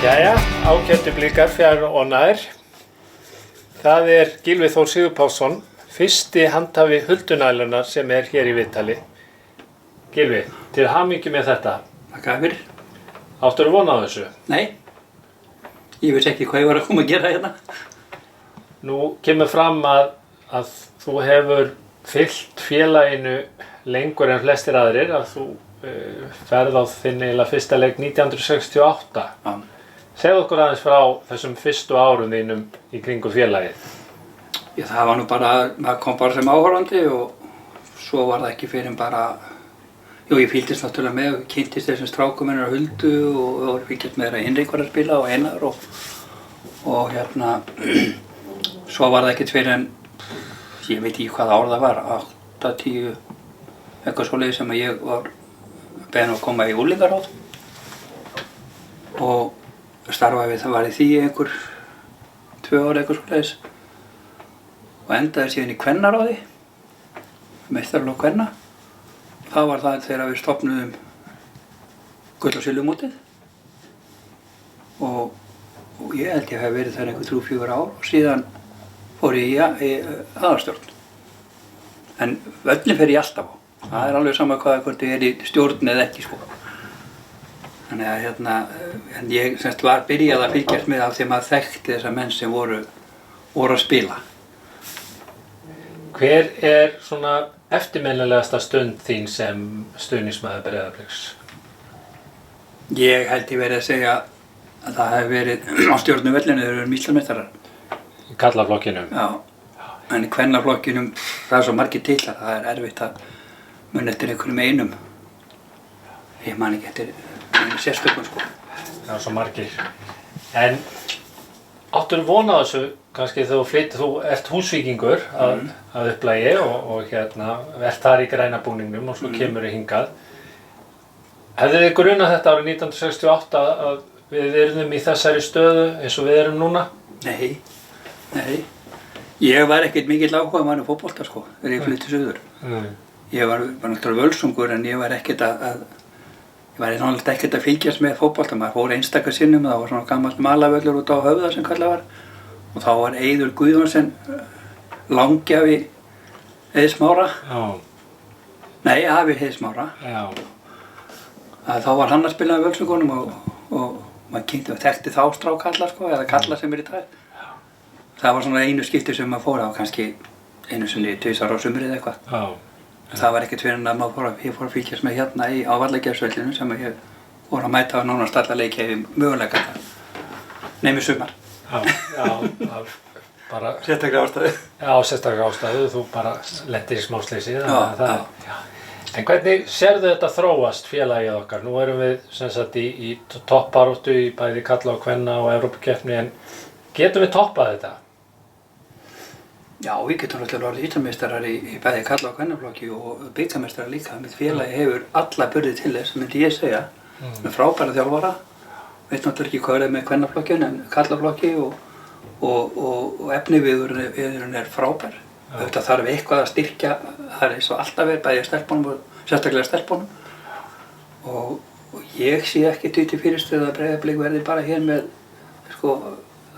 Jæja, ágætu blikar fjær og nær. Það Gylfi Þór Sigurpálsson, fyrsti handhafi Huldunælunar sem hér í viðtali. Gylfi, til hamingju með þetta. Takk fyrir. Áttirðu von á þessu? Nei, ég veist ekki hvað ég var að koma að gera hérna. Nú kemur fram að þú hefur fylgt félaginu lengur en flestir aðrir, að þú ferð á þinn eiginlega fyrsta leik 1968. Já. Segðu okkur aðeins frá þessum fyrstu árum þínum í kringum félagið. Já, það var nú bara, maður kom bara sem áhorfandi og svo var það ekki fyrir bara, ég fylgdist náttúrulega með og kynntist þessum strákum hennar Huldu og fylgdist með þeirra Hinrik var að spila og Einar og hérna, svo var það ekkert fyrir en, ég veit ekki hvað ár það var, 8, 10, eitthvað svoleiðis sem ég var beðinn að koma í unglingaráð og starfaði við það var í því einhver 2 ár eitthvað svoleiðis og endaði síðan í kvennaráði, meistaraflokk kvenna. Það var það þegar við stofnuðum gull- og silfurmótið og ég held ég hef verið þar einhver 3-4 ár og síðan fór ég í aðalstjórn. En völlin fer ég alltaf á. Það alveg sama hvort ég í stjórn eða ekki sko. Þannig að hérna, en ég semst var byrjað að fylgjast með af því að maður þekkti þessa menn sem voru að spila. Hver svona eftirminnilegasta stund þín sem stuðningsmaður Breiðabliks? Ég held ég verið að segja að það hefði verið á stjórnuvellinu þegar við erum Íslandsmeistarar. Í karlaflokkinum? Já, en í kvennaflokkinum, það svo margir titlar, það erfitt að muna eftir einhverjum einum. Ég man ekki eftir sérstökum sko. Það svo margir. En áttirðu von á þessu, kannski þegar þú ert húsvíkingur að upplagi og hérna ert þar í græna búningnum og svo kemur þið hingað. Hefði þið grunað þetta árið 1968 að við yrðum í þessari stöðu eins og við erum núna? Nei. Ég var ekkert mikill áhuga maður um fótbolta sko, þegar ég flytti suður. Ég var náttúrulega völsungur en ég var ekkert ekkert að fylgjast með fótbolta. Maður fór einstaka sinnum, það var svona gamalt malavöllur út á Höfða sem kallað var. Og þá var Eiður Guðjónsson langjafi Heiðs Smára. Nei, afi Heiðs Smára. Þá var hann að spila með völsungunum og maður þekkti þá strákallar sko, eða kallar sem í dag. Það var svona einu skipti sem maður fór á, kannski einu sinni 2 ára á sumrið eitthvað. Það var ekkert fyrir að ég fór að fylgjast með hérna á Vallagerðsvellinu sem ég fór að mæta á nánast alla leiki ef ég möguleika það. Nefnir sumar. Já, bara... Sérstaklega ástæðu. Já, sérstaklega ástæðu, þú bara lentir í smáslysi. En hvernig sérðu þetta þróast félagið okkar? Nú erum við sem sagt í toppbaráttu í bæði karla og kvenna og Evrópukeppni, en getum við toppað þetta? Já, við getum náttúrulega orðið Íslandsmeistarar í bæði karla- og kvennaflokki og bikarmeistarar líka. Mitt félagi hefur alla burði til þess, myndi ég segja, með frábæra þjálfara. Veit náttúrulega ekki hvað með kvennaflokkin en karlaflokki og efniviðurinn frábær. Þetta þarf eitthvað að styrkja, það eins og alltaf bæði stelpunum og sérstaklega stelpunum. Og ég sé ekki því til fyrirstöðu að Breiðablik verði bara hér með sko,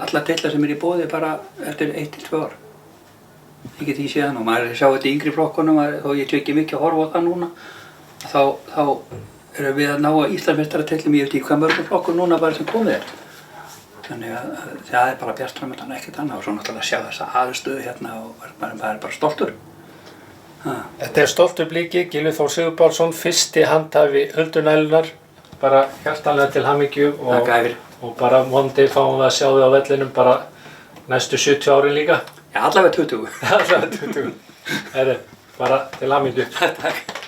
alla titla sem í boði bara eftir 1-2 ár. Ég get því séðan og maður sjá þetta í yngri flokkunum og ég ekki mikið að horfa á það núna þá erum við að ná að Íslandsmeistaratitlum ég veit ekki hvað mörgum flokkum núna bara sem komið þannig að það bara bjartframöndan ekkert annað og svo náttúrulega sjá þessa aðstöðu hérna og maður bara stoltur. Þetta stoltur bliki, Gylfi Þór Sigurpálsson, fyrsti handhafi Huldunælunar, bara hjartanlega til hamingju og bara vonandi fáum við að sjá þig á vellinum bara næstu 70 árin líka. Já, allavega 20. Allavega 20. Bara til hamingju. Takk.